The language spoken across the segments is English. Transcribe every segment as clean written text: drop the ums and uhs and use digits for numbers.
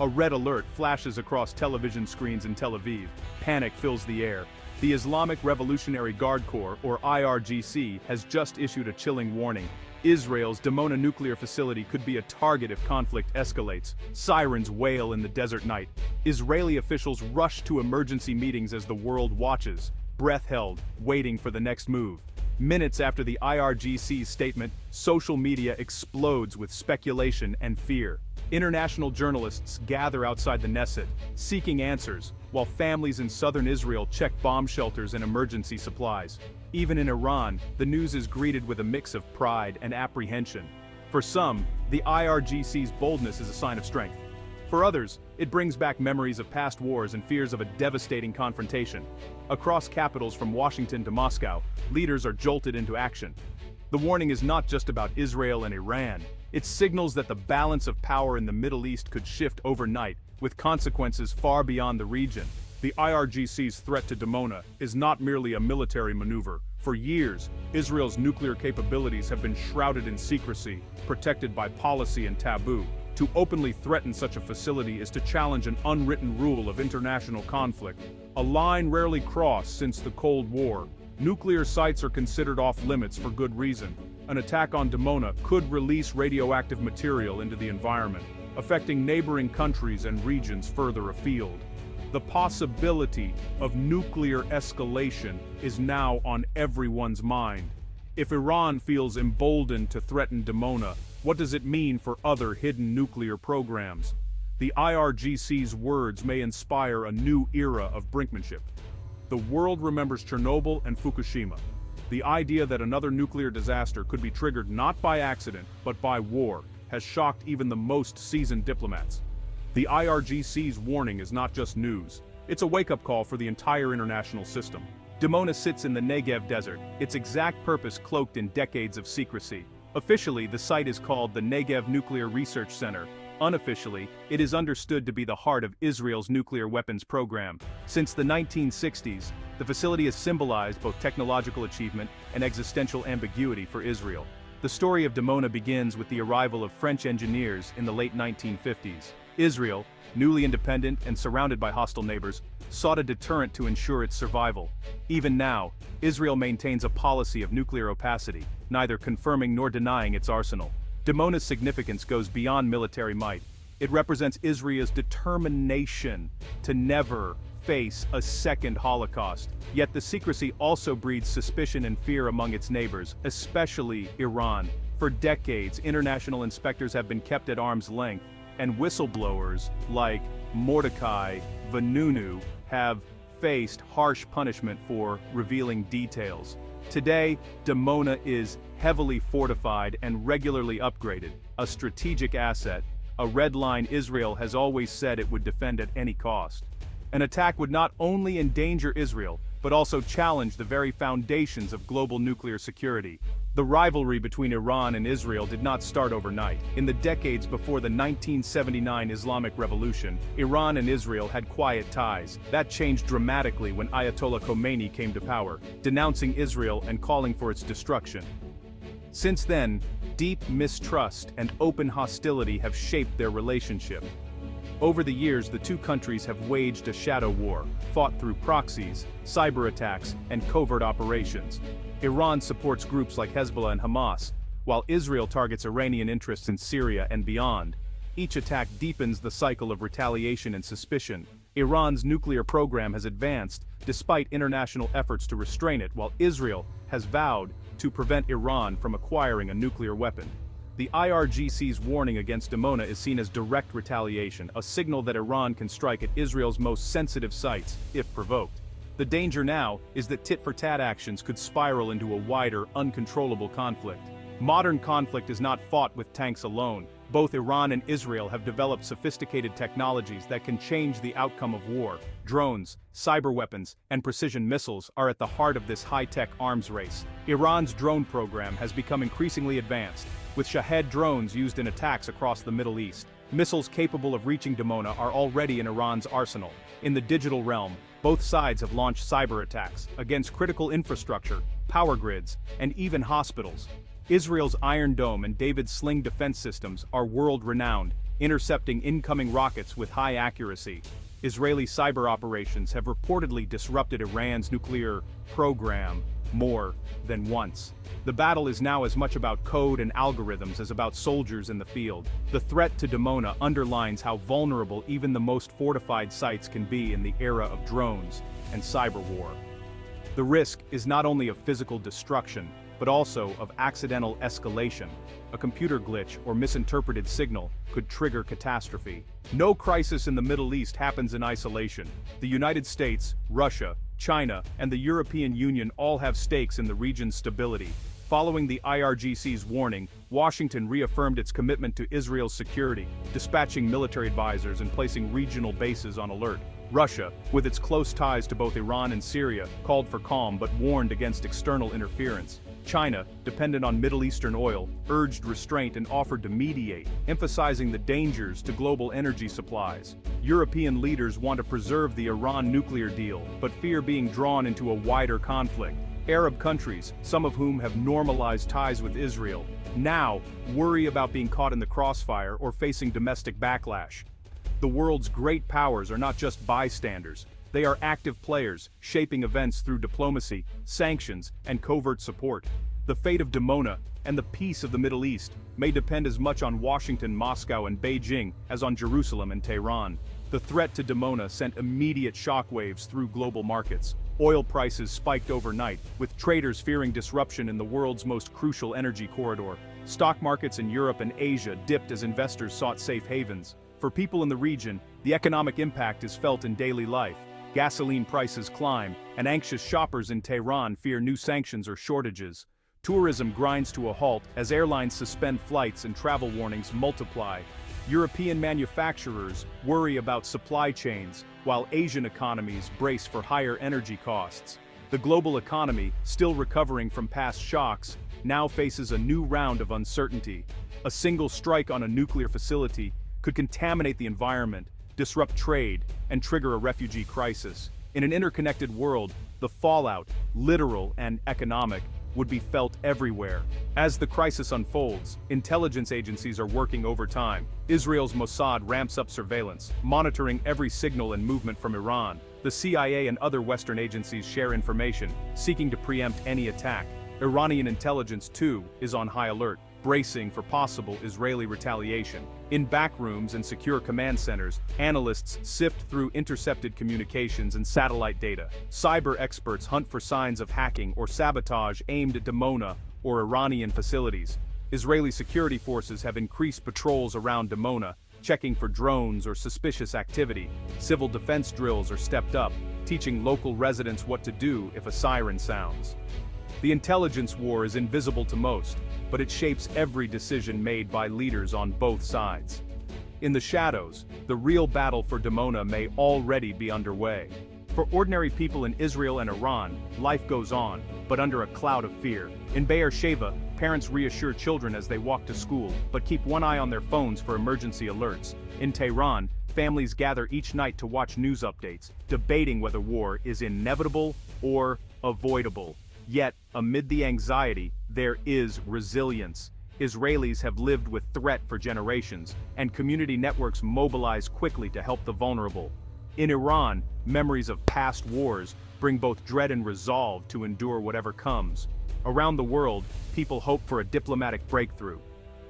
A red alert flashes across television screens in Tel Aviv. Panic fills the air. The Islamic Revolutionary Guard Corps, or IRGC, has just issued a chilling warning. Israel's Dimona nuclear facility could be a target if conflict escalates. Sirens wail in the desert night. Israeli officials rush to emergency meetings as the world watches, breath held, waiting for the next move. Minutes after the IRGC's statement, social media explodes with speculation and fear. International journalists gather outside the Knesset, seeking answers, while families in southern Israel check bomb shelters and emergency supplies. Even in Iran, the news is greeted with a mix of pride and apprehension. For some, the IRGC's boldness is a sign of strength. For others, it brings back memories of past wars and fears of a devastating confrontation. Across capitals from Washington to Moscow, leaders are jolted into action. The warning is not just about Israel and Iran. It signals that the balance of power in the Middle East could shift overnight, with consequences far beyond the region. The IRGC's threat to Dimona is not merely a military maneuver. For years, Israel's nuclear capabilities have been shrouded in secrecy, protected by policy and taboo. To openly threaten such a facility is to challenge an unwritten rule of international conflict, a line rarely crossed since the Cold War. Nuclear sites are considered off-limits for good reason. An attack on Dimona could release radioactive material into the environment, affecting neighboring countries and regions further afield. The possibility of nuclear escalation is now on everyone's mind. If Iran feels emboldened to threaten Dimona, what does it mean for other hidden nuclear programs? The IRGC's words may inspire a new era of brinkmanship. The world remembers Chernobyl and Fukushima. The idea that another nuclear disaster could be triggered not by accident, but by war, has shocked even the most seasoned diplomats. The IRGC's warning is not just news. It's a wake-up call for the entire international system. Dimona sits in the Negev desert, its exact purpose cloaked in decades of secrecy. Officially, the site is called the Negev Nuclear Research Center. Unofficially, it is understood to be the heart of Israel's nuclear weapons program. Since the 1960s, the facility has symbolized both technological achievement and existential ambiguity for Israel. The story of Dimona begins with the arrival of French engineers in the late 1950s. Israel, newly independent and surrounded by hostile neighbors, sought a deterrent to ensure its survival. Even now, Israel maintains a policy of nuclear opacity, neither confirming nor denying its arsenal. Dimona's significance goes beyond military might. It represents Israel's determination to never face a second Holocaust. Yet the secrecy also breeds suspicion and fear among its neighbors, especially Iran. For decades, international inspectors have been kept at arm's length, and whistleblowers like Mordecai Vanunu have faced harsh punishment for revealing details. Today, Dimona is heavily fortified and regularly upgraded, a strategic asset, a red line Israel has always said it would defend at any cost. An attack would not only endanger Israel, but also challenge the very foundations of global nuclear security. The rivalry between Iran and Israel did not start overnight. In the decades before the 1979 Islamic Revolution, Iran and Israel had quiet ties. That changed dramatically when Ayatollah Khomeini came to power, denouncing Israel and calling for its destruction. Since then, deep mistrust and open hostility have shaped their relationship. Over the years, the two countries have waged a shadow war, fought through proxies, cyber attacks, and covert operations. Iran supports groups like Hezbollah and Hamas, while Israel targets Iranian interests in Syria and beyond. Each attack deepens the cycle of retaliation and suspicion. Iran's nuclear program has advanced, despite international efforts to restrain it, while Israel has vowed to prevent Iran from acquiring a nuclear weapon. The IRGC's warning against Dimona is seen as direct retaliation, a signal that Iran can strike at Israel's most sensitive sites, if provoked. The danger now is that tit-for-tat actions could spiral into a wider, uncontrollable conflict. Modern conflict is not fought with tanks alone. Both Iran and Israel have developed sophisticated technologies that can change the outcome of war. Drones, cyber weapons, and precision missiles are at the heart of this high-tech arms race. Iran's drone program has become increasingly advanced, with Shahed drones used in attacks across the Middle East. Missiles capable of reaching Dimona are already in Iran's arsenal. In the digital realm, both sides have launched cyber attacks against critical infrastructure, power grids, and even hospitals. Israel's Iron Dome and David's Sling defense systems are world-renowned, intercepting incoming rockets with high accuracy. Israeli cyber operations have reportedly disrupted Iran's nuclear program more than once. The battle is now as much about code and algorithms as about soldiers in the field. The threat to Dimona underlines how vulnerable even the most fortified sites can be in the era of drones and cyber war. The risk is not only of physical destruction, but also of accidental escalation. A computer glitch or misinterpreted signal could trigger catastrophe. No crisis in the Middle East happens in isolation. The United States, Russia, China, and the European Union all have stakes in the region's stability. Following the IRGC's warning, Washington reaffirmed its commitment to Israel's security, dispatching military advisors and placing regional bases on alert. Russia, with its close ties to both Iran and Syria, called for calm but warned against external interference. China, dependent on Middle Eastern oil, urged restraint and offered to mediate, emphasizing the dangers to global energy supplies. European leaders want to preserve the Iran nuclear deal, but fear being drawn into a wider conflict. Arab countries, some of whom have normalized ties with Israel, now worry about being caught in the crossfire or facing domestic backlash. The world's great powers are not just bystanders. They are active players, shaping events through diplomacy, sanctions, and covert support. The fate of Dimona and the peace of the Middle East may depend as much on Washington, Moscow, and Beijing as on Jerusalem and Tehran. The threat to Dimona sent immediate shockwaves through global markets. Oil prices spiked overnight, with traders fearing disruption in the world's most crucial energy corridor. Stock markets in Europe and Asia dipped as investors sought safe havens. For people in the region, the economic impact is felt in daily life. Gasoline prices climb, and anxious shoppers in Tehran fear new sanctions or shortages. Tourism grinds to a halt as airlines suspend flights and travel warnings multiply. European manufacturers worry about supply chains, while Asian economies brace for higher energy costs. The global economy, still recovering from past shocks, now faces a new round of uncertainty. A single strike on a nuclear facility could contaminate the environment, disrupt trade, and trigger a refugee crisis. In an interconnected world, the fallout, literal and economic, would be felt everywhere. As the crisis unfolds, intelligence agencies are working overtime. Israel's Mossad ramps up surveillance, monitoring every signal and movement from Iran. The CIA and other Western agencies share information, seeking to preempt any attack. Iranian intelligence, too, is on high alert, bracing for possible Israeli retaliation. In backrooms and secure command centers, analysts sift through intercepted communications and satellite data. Cyber experts hunt for signs of hacking or sabotage aimed at Dimona or Iranian facilities. Israeli security forces have increased patrols around Dimona, checking for drones or suspicious activity. Civil defense drills are stepped up, teaching local residents what to do if a siren sounds. The intelligence war is invisible to most, but it shapes every decision made by leaders on both sides. In the shadows, the real battle for Dimona may already be underway. For ordinary people in Israel and Iran, life goes on, but under a cloud of fear. In Beersheba, parents reassure children as they walk to school, but keep one eye on their phones for emergency alerts. In Tehran, families gather each night to watch news updates, debating whether war is inevitable or avoidable. Yet, amid the anxiety, there is resilience. Israelis have lived with threat for generations, and community networks mobilize quickly to help the vulnerable. In Iran, memories of past wars bring both dread and resolve to endure whatever comes. Around the world, people hope for a diplomatic breakthrough.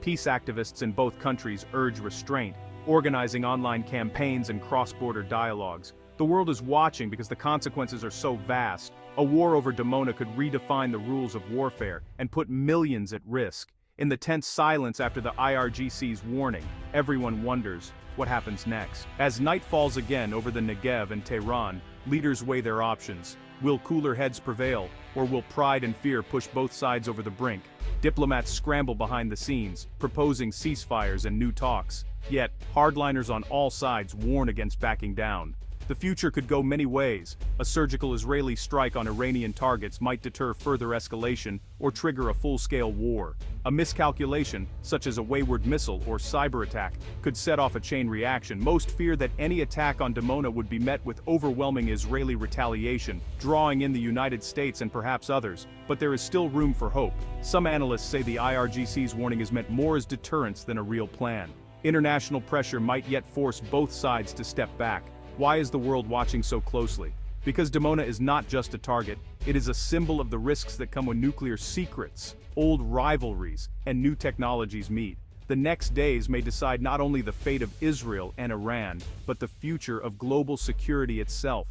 Peace activists in both countries urge restraint, organizing online campaigns and cross-border dialogues. The world is watching because the consequences are so vast. A war over Dimona could redefine the rules of warfare and put millions at risk. In the tense silence after the IRGC's warning, everyone wonders what happens next. As night falls again over the Negev and Tehran, leaders weigh their options. Will cooler heads prevail, or will pride and fear push both sides over the brink? Diplomats scramble behind the scenes, proposing ceasefires and new talks. Yet, hardliners on all sides warn against backing down. The future could go many ways. A surgical Israeli strike on Iranian targets might deter further escalation or trigger a full-scale war. A miscalculation, such as a wayward missile or cyber attack, could set off a chain reaction. Most fear that any attack on Dimona would be met with overwhelming Israeli retaliation, drawing in the United States and perhaps others. But there is still room for hope. Some analysts say the IRGC's warning is meant more as deterrence than a real plan. International pressure might yet force both sides to step back. Why is the world watching so closely? Because Dimona is not just a target, it is a symbol of the risks that come when nuclear secrets, old rivalries, and new technologies meet. The next days may decide not only the fate of Israel and Iran, but the future of global security itself.